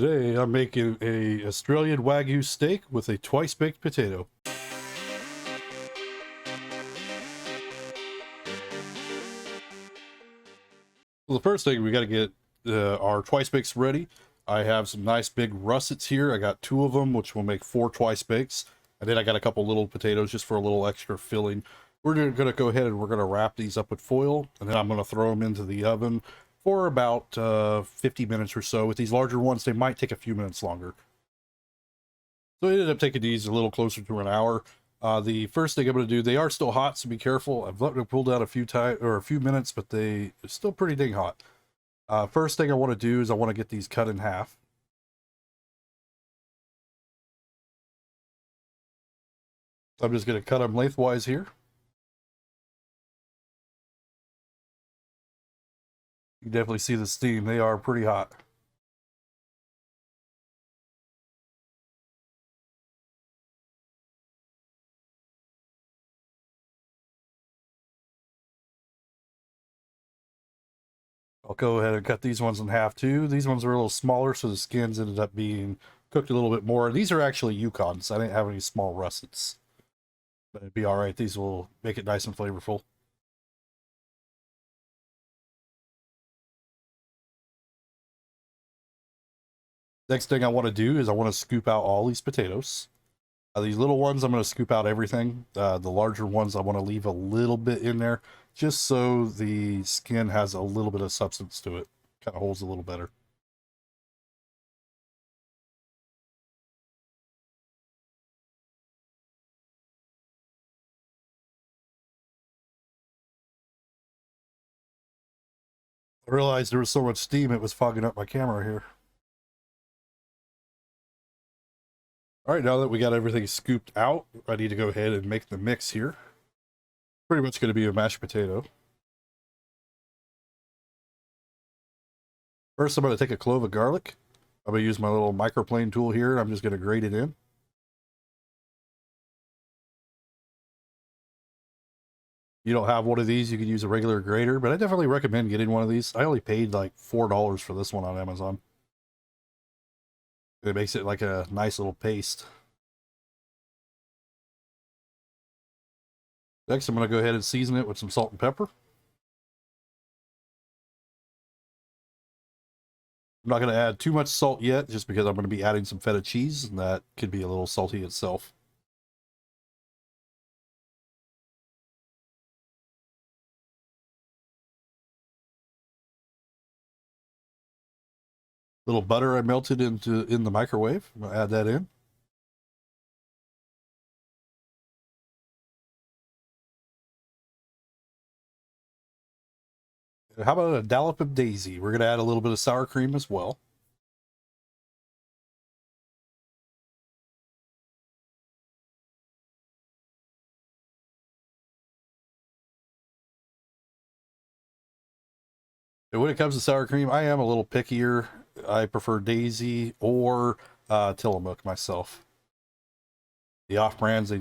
Today I'm making a Australian Wagyu steak with a twice baked potato. Well, the first thing we got to get our twice bakes ready. I have some nice big russets here. I got 2 of them, which will make 4 twice bakes. And then I got a couple little potatoes just for a little extra filling. We're going to go ahead and we're going to wrap these up with foil, and then I'm going to throw them into the oven for about 50 minutes or so. With these larger ones, they might take a few minutes longer. So I ended up taking these a little closer to an hour. The first thing I'm going to do, they are still hot, so be careful. I've let them cool down a few minutes, but they're still pretty dang hot. First thing I want to do is I want to get these cut in half. I'm just going to cut them lengthwise here. You can definitely see the steam. They are pretty hot. I'll go ahead and cut these ones in half too. These ones are a little smaller, so the skins ended up being cooked a little bit more. These are actually Yukons. I didn't have any small russets, but it'd be all right. These will make it nice and flavorful. Next thing I want to do is I want to scoop out all these potatoes. These little ones, I'm going to scoop out everything. The larger ones, I want to leave a little bit in there just so the skin has a little bit of substance to it. Kind of holds a little better. I realized there was so much steam it was fogging up my camera here. All right, now that we got everything scooped out, ready to go ahead and make the mix here. Pretty much going to be a mashed potato. First, I'm going to take a clove of garlic. I'm going to use my little microplane tool here, and I'm just going to grate it in. You don't have one of these, you could use a regular grater, but I definitely recommend getting one of these. I only paid like $4 for this one on Amazon. It makes it like a nice little paste. Next, I'm going to go ahead and season it with some salt and pepper. I'm not going to add too much salt yet, just because I'm going to be adding some feta cheese, and that could be a little salty itself. Little butter I melted in the microwave. I'm going to add that in. How about a dollop of daisy? We're going to add a little bit of sour cream as well. And when it comes to sour cream, I am a little pickier. I prefer daisy or Tillamook myself. The off brands,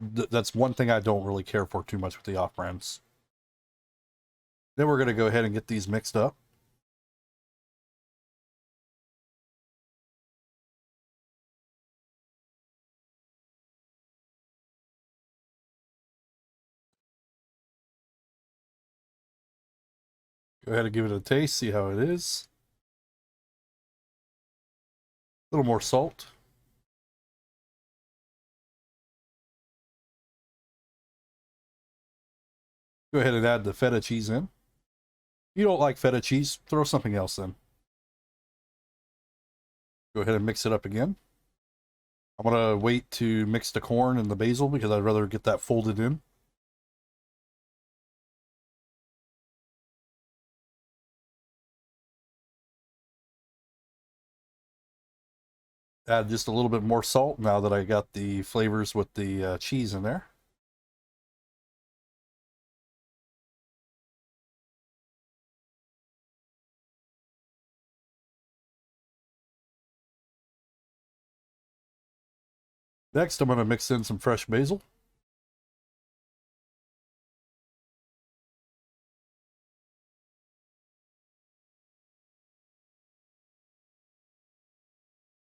that's one thing I don't really care for too much with the off brands. Then we're going to go ahead and get these mixed up. Go ahead and give it a taste, see how it is. A little more salt. Go ahead and add the feta cheese in. If you don't like feta cheese, throw something else in. Go ahead and mix it up again. I'm going to wait to mix the corn and the basil because I'd rather get that folded in. Add just a little bit more salt now that I got the flavors with the cheese in there. Next, I'm going to mix in some fresh basil.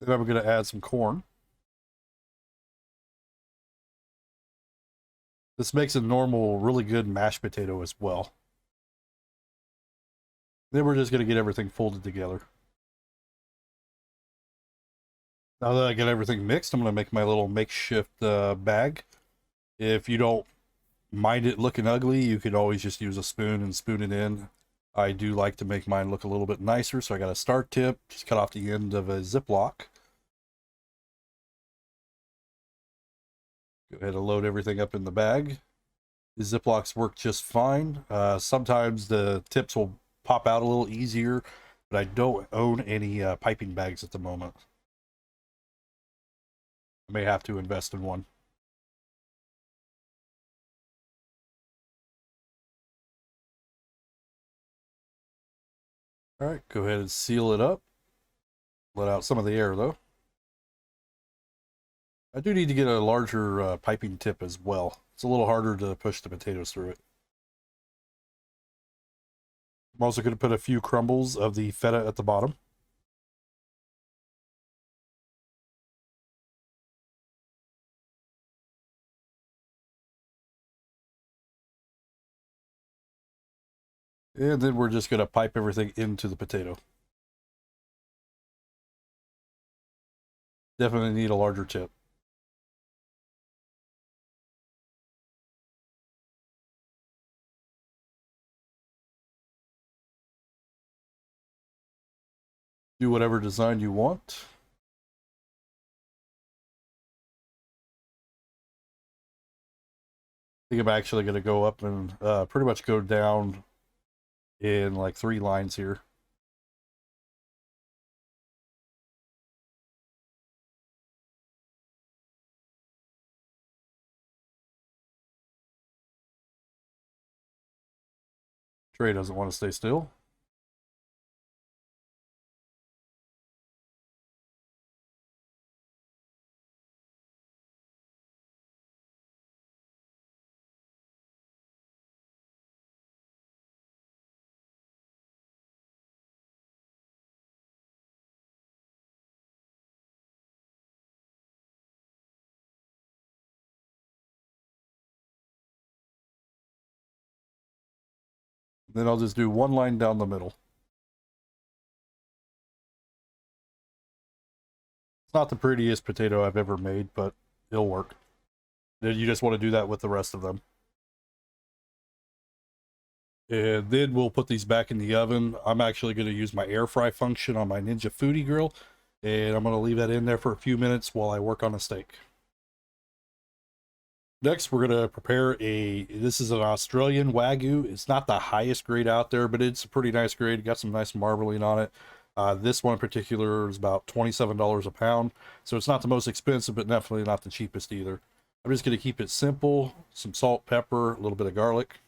Then I'm going to add some corn. This makes a normal, really good mashed potato as well. Then we're just going to get everything folded together. Now that I get everything mixed, I'm going to make my little makeshift bag. If you don't mind it looking ugly, you could always just use a spoon and spoon it in. I do like to make mine look a little bit nicer, so I got a start tip, just cut off the end of a Ziploc. Go ahead and load everything up in the bag. The Ziplocs work just fine. Sometimes the tips will pop out a little easier, but I don't own any piping bags at the moment. I may have to invest in one. All right, go ahead and seal it up. Let out some of the air though. I do need to get a larger piping tip as well. It's a little harder to push the potatoes through it. I'm also going to put a few crumbles of the feta at the bottom. And then we're just going to pipe everything into the potato. Definitely need a larger tip. Do whatever design you want. I think I'm actually going to go up and pretty much go down in like 3 lines here. Tray doesn't want to stay still. Then I'll just do 1 line down the middle. It's not the prettiest potato I've ever made, but it'll work. Then you just want to do that with the rest of them. And then we'll put these back in the oven. I'm actually going to use my air fry function on my Ninja Foodie Grill. And I'm going to leave that in there for a few minutes while I work on a steak. Next, we're going to prepare this is an Australian Wagyu. It's not the highest grade out there, but it's a pretty nice grade. Got some nice marbling on it. This one in particular is about $27 a pound. So it's not the most expensive, but definitely not the cheapest either. I'm just going to keep it simple. Some salt, pepper, a little bit of garlic.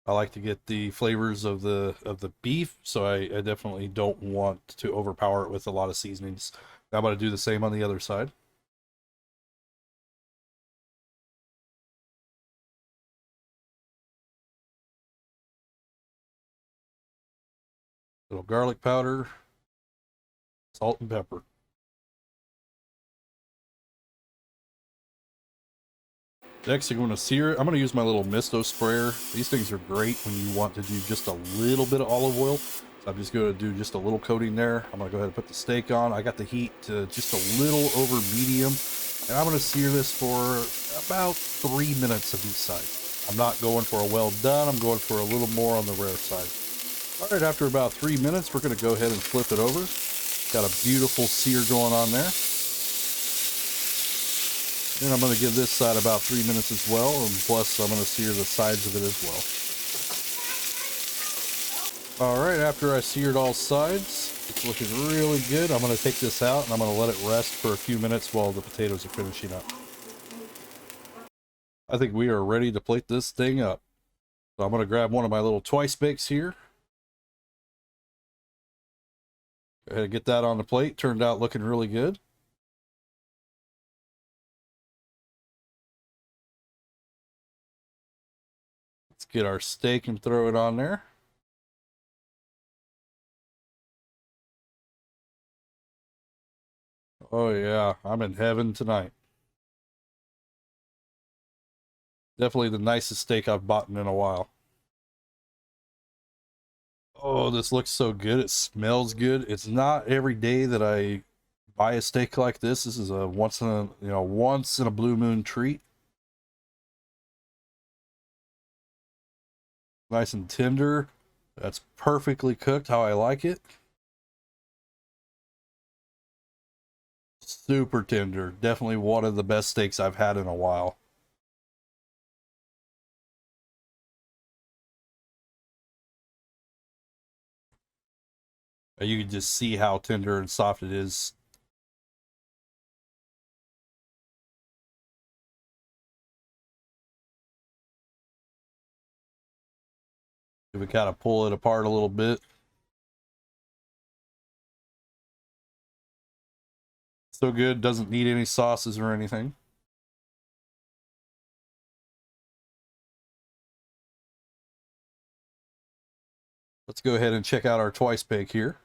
I like to get the flavors of the beef, so I definitely don't want to overpower it with a lot of seasonings. Now I'm going to do the same on the other side. Little garlic powder, salt and pepper. Next, I'm going to sear it. I'm going to use my little misto sprayer. These things are great when you want to do just a little bit of olive oil. So I'm just going to do just a little coating there. I'm going to go ahead and put the steak on. I got the heat to just a little over medium. And I'm going to sear this for about 3 minutes of each side. I'm not going for a well done. I'm going for a little more on the rare side. All right, after about 3 minutes, we're going to go ahead and flip it over. Got a beautiful sear going on there. Then I'm going to give this side about 3 minutes as well, and plus I'm going to sear the sides of it as well. All right, after I seared all sides, it's looking really good. I'm going to take this out and I'm going to let it rest for a few minutes while the potatoes are finishing up. I think we are ready to plate this thing up. So I'm going to grab one of my little twice bakes here. Go ahead and get that on the plate. Turned out looking really good. Let's get our steak and throw it on there. Oh yeah, I'm in heaven tonight. Definitely the nicest steak I've bought in a while. Oh, this looks so good. It smells good. It's not every day that I buy a steak like this. This is a once in a blue moon treat. Nice and tender. That's perfectly cooked how I like it. Super tender. Definitely one of the best steaks I've had in a while. You can just see how tender and soft it is. If we kind of pull it apart a little bit. So good, doesn't need any sauces or anything. Let's go ahead and check out our twice bake here.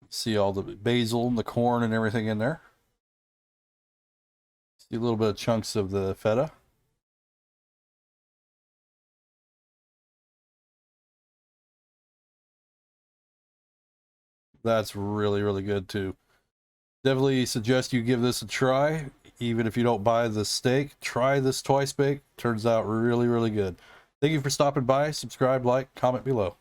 See all the basil and the corn and everything in there. See a little bit of chunks of the feta. That's really, really good too. Definitely suggest you give this a try. Even if you don't buy the steak, try this twice bake. Turns out really, really good. Thank you for stopping by. Subscribe, like, comment below.